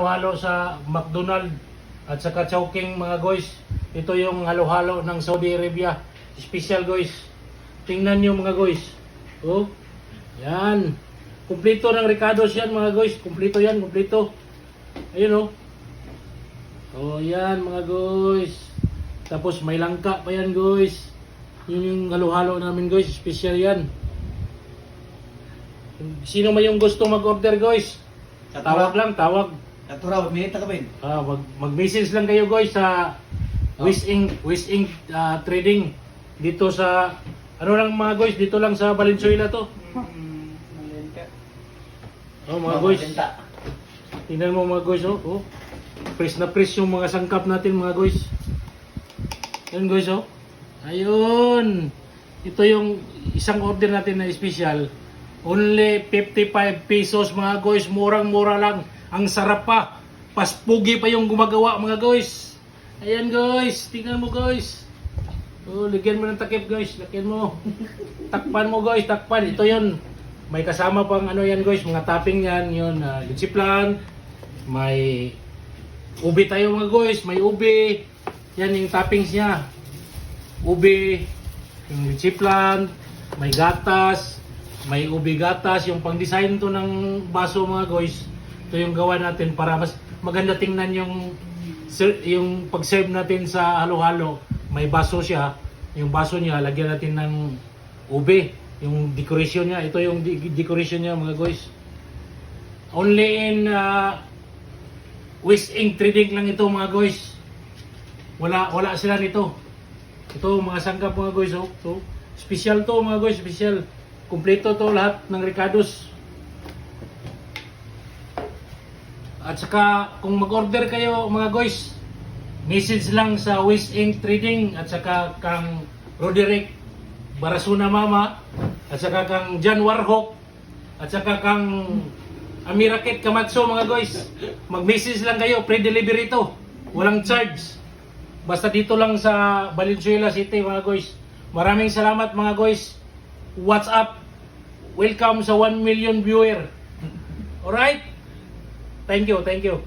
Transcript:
Halo sa McDonald at saka Chowking mga guys. Ito yung halo-halo ng Saudi Arabia. Special guys. Tingnan nyo mga guys. Oh, yan. Kumplito ng Ricardo's yan mga guys. Kumplito yan, kumplito. Ayun oh. Oh yan mga guys. Tapos may langka pa yan guys. Yun yung halo-halo namin guys. Special yan. Sino man yung gusto mag-order guys? Tawag lang, tawag. Katura, minute na kami. Mag-message lang kayo guys sa Wish Inc Trading dito sa ano lang mga guys, dito lang sa Valenzuela to. Oh mga guys. Tingnan mo mga guys oh. Press na press yung mga sangkap natin mga guys. Yan guys oh. Ayun. Ito yung isang order natin na special. Only 55 pesos mga guys, murang-mura lang. Ang sarap pa. Paspugi pa yung gumagawa mga guys. Ayan guys, tingnan mo guys. Oh, lagyan mo ng takip guys, lagyan mo. Takpan mo guys, takpan. Ito 'yon. May kasama pang ano yan guys, mga topping yan, 'yon, lechiplan. May ubi tayo mga guys, may ubi. Yan yung toppings niya. Ubi, yung lechiplan, may gatas, may ubi gatas, yung pang-design to ng baso mga guys. Ito yung gawa natin para mas maganda tingnan yung pag-serve natin sa halo-halo. May baso siya. Yung baso niya, lagyan natin ng ube. Yung decoration niya. Ito yung decoration niya mga guys. Only in Wish Inc Trading lang ito mga guys. Wala sila nito. Ito mga sangkap mga guys. Oh. So, special to mga guys. Special. Kompleto to lahat ng Ricardo's. At saka kung mag-order kayo mga guys, message lang sa Wish Inc Trading at saka kang Roderick Barasuna Mama at saka kang John Warhawk at saka kang Amirakit Kamatso mga guys. Mag-message lang kayo, pre-delivery to. Walang charge. Basta dito lang sa Valenzuela City mga guys. Maraming salamat mga guys. What's up? Welcome sa 1 million viewer. Alright? Thank you, thank you.